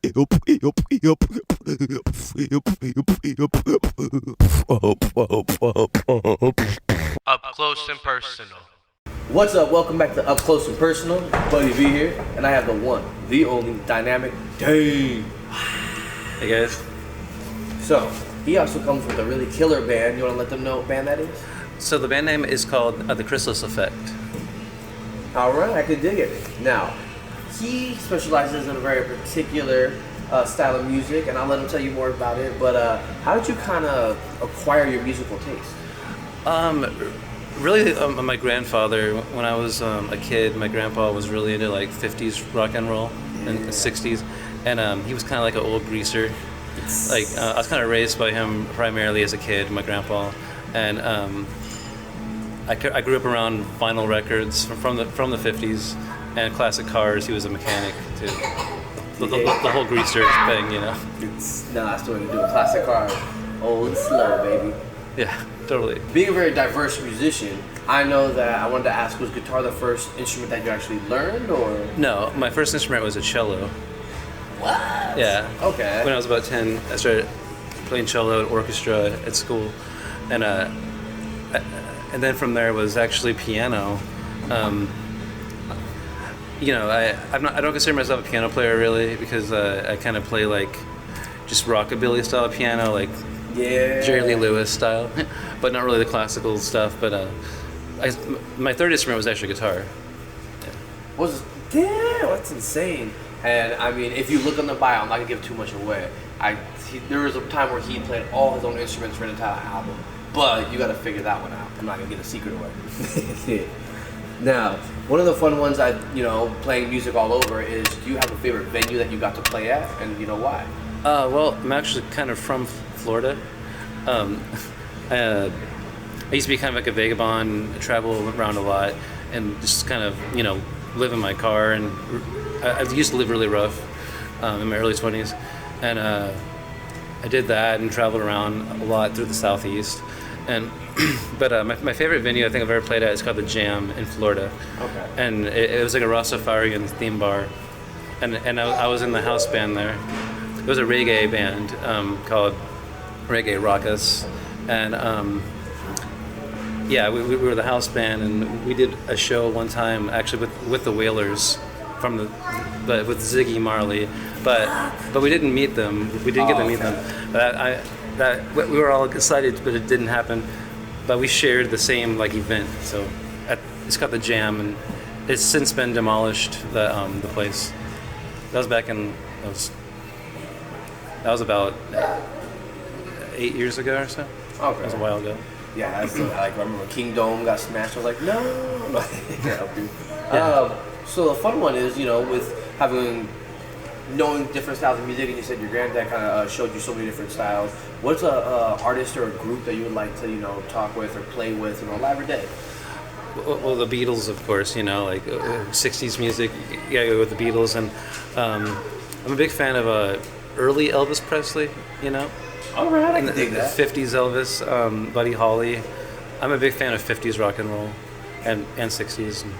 Up close and personal. What's up? Welcome back to Up Close and Personal. Buddy V here, and I have the one, the only dynamic Dain. Hey guys. So, he also comes with a really killer band. You want to let them know what band that is? So the band name is called The Chrysalis Effect. Alright, I can dig it. Now, he specializes in a very particular style of music, and I'll let him tell you more about it, but how did you kind of acquire your musical taste? Really, my grandfather, when I was a kid, my grandpa was really into like 50's rock and roll and 60's, and he was kind of like an old greaser. Like I was kind of raised by him primarily as a kid, my grandpa, and I grew up around vinyl records from the 50's and classic cars. He was a mechanic too. The whole greaser thing, you know. That's the way to do it. Classic car, old and slow, baby. Yeah, totally. Being a very diverse musician, I know that I wanted to ask, was guitar the first instrument that you actually learned, or? No, my first instrument was a cello. What? Yeah. Okay. When I was about 10, I started playing cello at orchestra at school, and then from there was actually piano. You know, I don't consider myself a piano player really, because I kind of play like just rockabilly style piano, like Jerry Lee Lewis style, but not really the classical stuff. But my third instrument was actually guitar. Yeah. Damn, that's insane. And I mean, if you look on the bio, I'm not gonna give too much away. There was a time where he played all his own instruments for an entire album, but you gotta figure that one out. I'm not gonna get a secret away. Now, one of the fun ones playing music all over is, do you have a favorite venue that you got to play at, and you know why? Well, I'm actually kind of from Florida. I used to be kind of like a vagabond, travel around a lot, and just kind of, live in my car. And I used to live really rough in my early 20s. And I did that and traveled around a lot through the Southeast. But my favorite venue I think I've ever played at is called the Jam in Florida. Okay. And it was like a Rastafarian theme bar. And I was in the house band there. It was a reggae band called Reggae Rockus, and we were the house band, and we did a show one time actually with the Wailers with Ziggy Marley, but we didn't meet them. We didn't get to meet them. We were all excited, but it didn't happen. But we shared the same event, so it's called the Jam, and it's since been demolished. The place that was back in that was about 8 years ago or so. Okay. That was a while ago. Yeah, I remember when King Dome got smashed. I was like, no. So the fun one is, with knowing different styles of music, and you said your granddad kind of showed you so many different styles. What's a artist or a group that you would like to, talk with or play with, live or dead? Well, the Beatles, of course, 60's music, with the Beatles, and I'm a big fan of early Elvis Presley, All right, I can dig that. 50's Elvis, Buddy Holly. I'm a big fan of 50's rock and roll, and 60's. And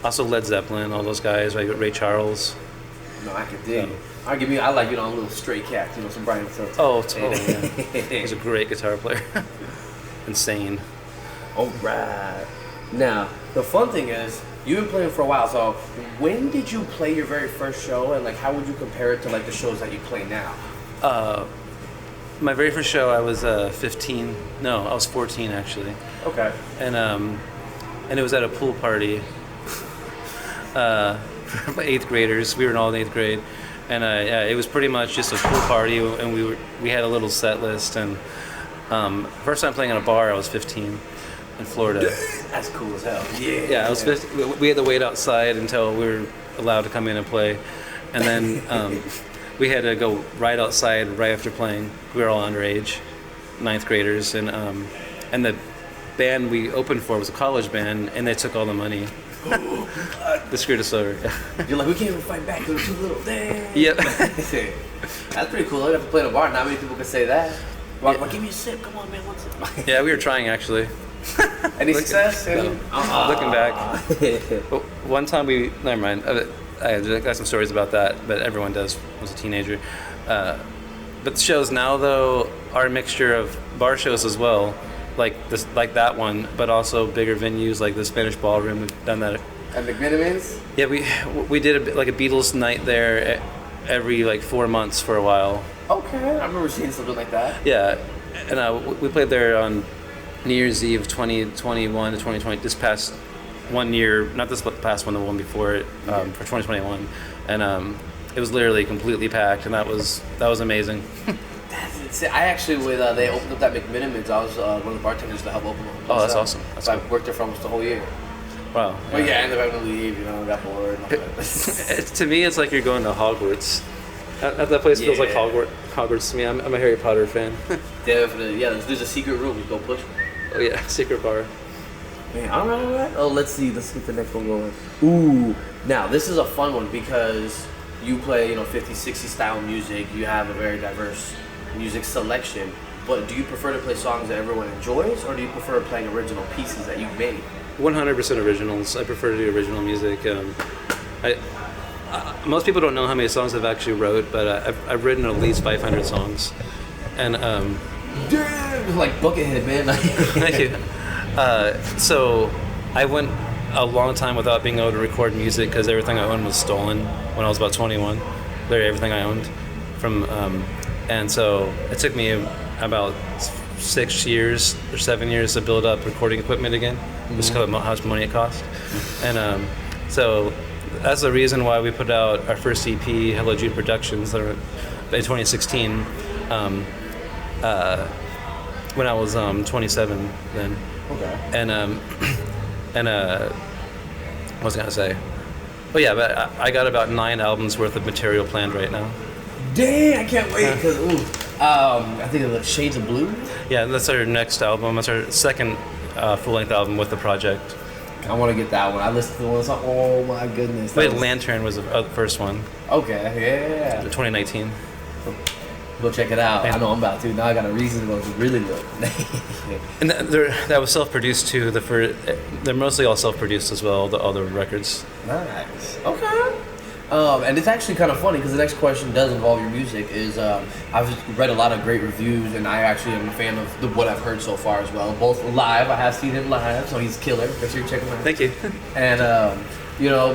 also Led Zeppelin, all those guys, Ray Charles. No, I can dig it. I like, a little Stray Cat, some Brian Tilton. Oh, totally, yeah. He's a great guitar player. Insane. All right. Now, the fun thing is, you've been playing for a while, so when did you play your very first show, and how would you compare it to the shows that you play now? My very first show, I was 15. No, I was 14 actually. Okay. And it was at a pool party. For 8th graders. We were all in 8th grade, and it was pretty much just a pool party, and we had a little set list. And first time playing in a bar, I was 15 in Florida. That's cool as hell. Yeah. Yeah, I was 15. We had to wait outside until we were allowed to come in and play, and then we had to go right outside right after playing. We were all underage, 9th graders, and the band we opened for was a college band, and they took all the money. They screwed us over. You're like, we can't even fight back. We're too little. Damn. Yep. That's pretty cool. I have to play in a bar. Not many people can say that. Well, give me a sip. Come on, man. One sip. Yeah, we were trying actually. Any success? No. Looking back. One time never mind. I got some stories about that, but everyone does as a teenager. But the shows now, though, are a mixture of bar shows as well, like that one, but also bigger venues like the Spanish Ballroom. We've done that. At McMinimans? Yeah, we did like a Beatles night there every like 4 months for a while. Okay, I remember seeing something like that. Yeah, and we played there on New Year's Eve 2021 to 2020. This past 1 year, not this past one, the one before it, for 2021, and it was literally completely packed, and that was amazing. That's insane. I actually, when they opened up that McMinimans, I was one of the bartenders to help open them. Oh, that's awesome. That's so cool. I worked there for almost the whole year. Wow. But yeah, I ended up having to leave, got bored. To me, it's like you're going to Hogwarts. That place feels like Hogwarts to me. I'm a Harry Potter fan. Definitely, yeah. There's a secret room. Go push. Oh yeah, secret bar. Man, I don't know that. Oh, let's see. Let's get the next one going. Ooh, now this is a fun one because you play, 50s, 60s style music. You have a very diverse music selection. But do you prefer to play songs that everyone enjoys, or do you prefer playing original pieces that you made? 100% originals. I prefer to do original music. Most people don't know how many songs I've actually wrote, but I've written at least 500 songs, and damn, like Buckethead, man. thank you. So I went a long time without being able to record music because everything I owned was stolen when I was about 21. Literally everything I owned from, and so it took me about 6 years or 7 years to build up recording equipment again, just because of how much money it cost. And so that's the reason why we put out our first EP, Hello Jude Productions, in 2016, when I was 27 then. Okay. And what was I gonna say? Oh yeah, but I got about 9 albums worth of material planned right now. Dang, I can't wait because I think of the Shades of Blue. Yeah, that's our next album. That's our second full-length album with the project. I want to get that one. I listened to the one song. Oh my goodness. Wait, Lantern was the first one. Okay, yeah. 2019. Go check it out. Yeah. I know I'm about to. Now I got a reason to go really look. And that was self-produced too. They're mostly all self-produced as well. All the records. Nice. Okay. And it's actually kind of funny because the next question does involve your music. I've read a lot of great reviews, and I actually am a fan of what I've heard so far as well. Both live. I have seen him live, so he's killer. Make sure you check him out. Thank you. And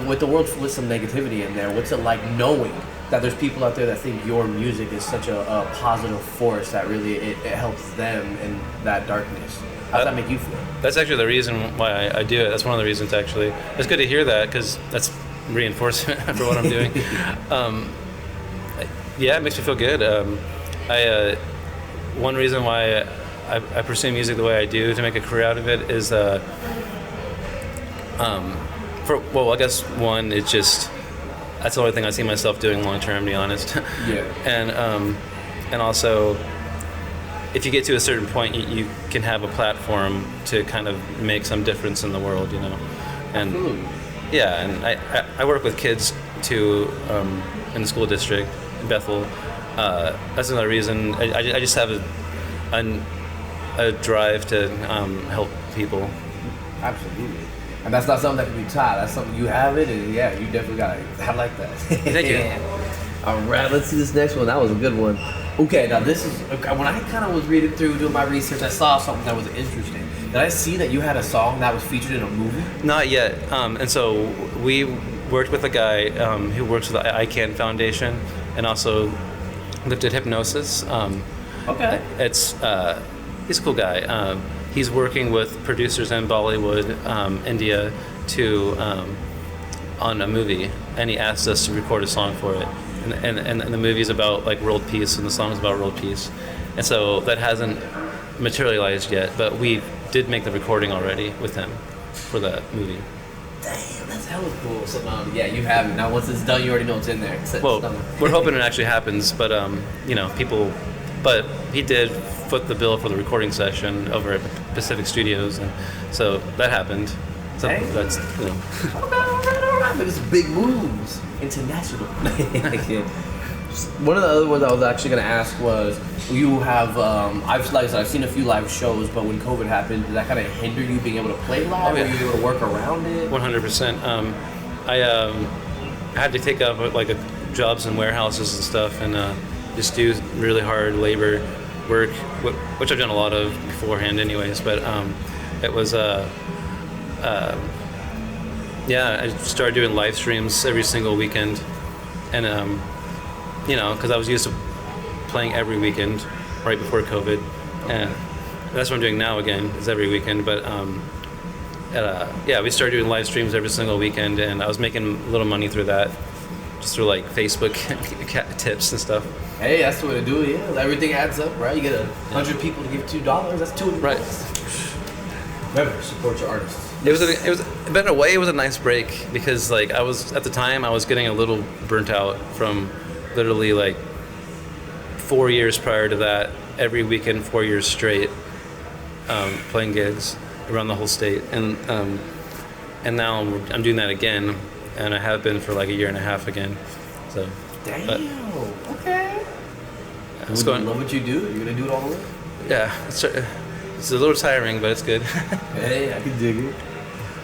with the world with some negativity in there, what's it like knowing that there's people out there that think your music is such a positive force that really it helps them in that darkness? How does that make you feel? That's actually the reason why I do it. That's one of the reasons, actually. It's good to hear that because that's reinforcement for what I'm doing. Yeah, it makes me feel good. One reason why I pursue music the way I do to make a career out of it is, I guess one, it's just, that's the only thing I see myself doing long term, to be honest. Yeah. And also, if you get to a certain point, you can have a platform to kind of make some difference in the world, And Absolutely. yeah, and I work with kids too in the school district in Bethel. That's another reason. I just have a drive to help people. Absolutely. And that's not something that can be taught. That's something you have it, and yeah, you definitely got it. I like that. Thank you. All right, let's see this next one. That was a good one. Okay, now this is when I kind of was reading through, doing my research, I saw something that was interesting. Did I see that you had a song that was featured in a movie? Not yet. And so we worked with a guy who works with the ICANN Foundation and also lifted hypnosis. Okay. He's a cool guy. He's working with producers in Bollywood, India, on a movie, and he asked us to record a song for it. And the movie's about like world peace, and the song's about world peace. And so that hasn't materialized yet, but we did make the recording already with him for the movie. Damn, that's hella cool. So yeah, you have it. Now once it's done, you already know it's in there. We're hoping it actually happens, but people. But he did foot the bill for the recording session over at Pacific Studios, and so that happened. So that's All right. But it's big moves, international. One of the other ones I was actually going to ask was, you have, I've seen a few live shows, but when COVID happened, did that kind of hinder you being able to play live? Oh, yeah. Were you able to work around it? 100%. I had to take up like jobs in warehouses and stuff, and just do really hard labor work, which I've done a lot of beforehand, anyways. But it was yeah, I started doing live streams every single weekend, and because I was used to playing every weekend right before COVID, and that's what I'm doing now again, is every weekend. But yeah, we started doing live streams every single weekend, and I was making a little money through that, just through like Facebook tips and stuff. Hey, that's the way to do it. Yeah, everything adds up, right? You get 100 people to give $2. That's $2. Right. Remember, support your artists. It was but in a way, it was a nice break, because like I was at the time I was getting a little burnt out from literally like 4 years prior to that, every weekend, 4 years straight, playing gigs around the whole state, and now I'm doing that again, and I have been for like a year and a half again. So. Damn. Okay. You love what you do. You're gonna do it all the way. Yeah, it's a little tiring, but it's good. Hey, I can dig it.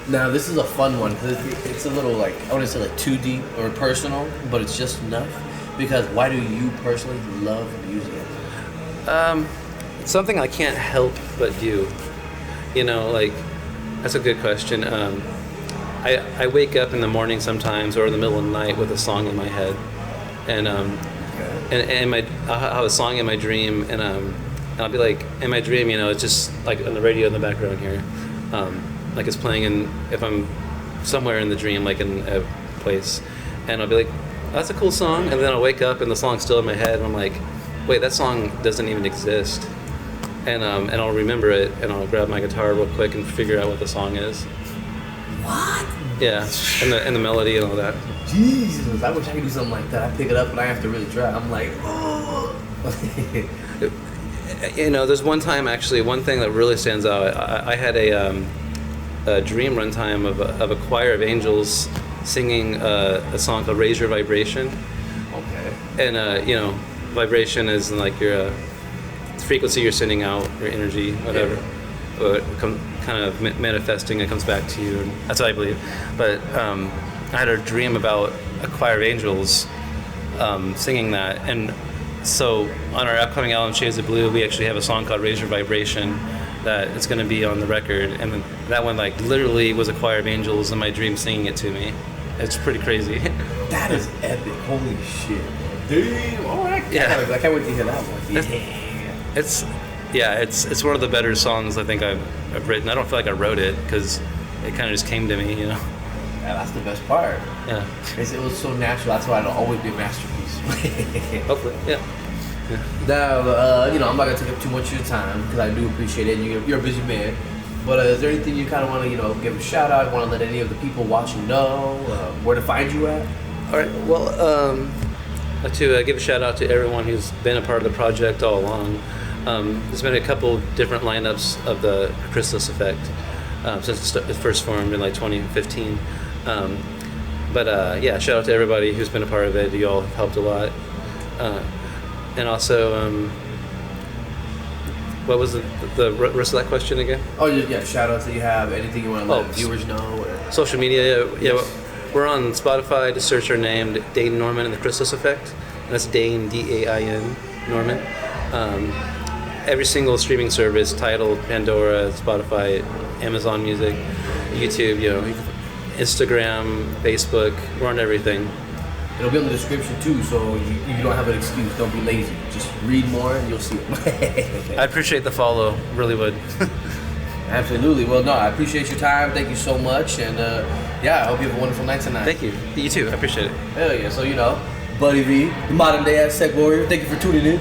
Now this is a fun one, because it's a little like, I wouldn't say like too deep or personal, but it's just enough. Because why do you personally love music? It's something I can't help but do. Like, that's a good question. I wake up in the morning sometimes, or in the middle of the night, with a song in my head, and I'll have a song in my dream, and I'll be like, in my dream, it's just like on the radio in the background here, like it's playing if I'm somewhere in the dream, like in a place, and I'll be like, that's a cool song, and then I'll wake up and the song's still in my head, and I'm like, wait, that song doesn't even exist, and I'll remember it, and I'll grab my guitar real quick and figure out what the song is. What? Yeah, and the melody and all that. Jesus, I wish I could do something like that. I pick it up and I have to really try. I'm like, oh. There's one time, actually, one thing that really stands out. I had a dream runtime of a choir of angels singing a song called "Raise Your Vibration." Okay. And vibration is like your frequency you're sending out, your energy, whatever. Yeah. Kind of manifesting, it comes back to you, and that's what I believe. But I had a dream about a choir of angels singing that, and so on our upcoming album Shades of Blue, we actually have a song called "Raise Your Vibration" that it's going to be on the record, and that one like literally was a choir of angels in my dream singing it to me. It's pretty crazy. That is epic. Holy shit. Damn. All right. Yeah. I can't wait to hear that one. Yeah. It's one of the better songs I think I've written. I don't feel like I wrote it, because it kind of just came to me, Yeah, that's the best part. Yeah. It was so natural. That's why it'll always be a masterpiece. Hopefully, yeah. Now, I'm not gonna take up too much of your time, because I do appreciate it. You're a busy man. But is there anything you kind of want to, give a shout out? Want to let any of the people watching know where to find you at? All right. Well, to give a shout out to everyone who's been a part of the project all along. There's been a couple different lineups of the Chrysalis Effect since it first formed in like 2015. But yeah, shout out to everybody who's been a part of it. You all have helped a lot. And also, what was the rest of that question again? Oh, yeah, shout outs that you have, anything you want to let viewers know? Or? Social media, yeah. We're on Spotify. To search our name, Dain Norman and the Chrysalis Effect. And that's Dain, D-A-I-N, Norman. Every single streaming service, Tidal, Pandora, Spotify, Amazon Music, YouTube, Instagram, Facebook, we're on everything. It'll be in the description too, so you don't have an excuse. Don't be lazy. Just read more and you'll see it. I appreciate the follow, really would. Absolutely. Well, no, I appreciate your time. Thank you so much, and yeah, I hope you have a wonderful night tonight. Thank you. You too. I appreciate it. Hell yeah. So Buddy V, the modern day Aztec warrior. Thank you for tuning in.